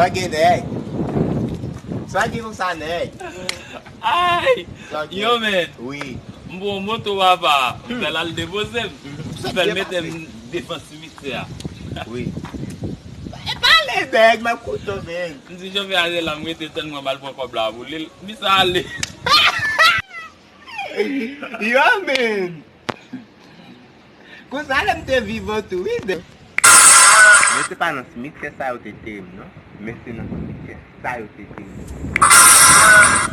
gade. Só que não sabe, né? Ay, yo men, Oui. mbo moto wapa, fel al depose, fel metem defansivite ya. Oui. E pale beg, mas kuto men. Si jo fe aze la mwete ten mwen bal pou kob la vou, mi sa ale. Yo men. Kung saan te vivo tu ide. Mete pa nan smith ke sa yo te tem, no? Mete nan smith ke sa yo te tem.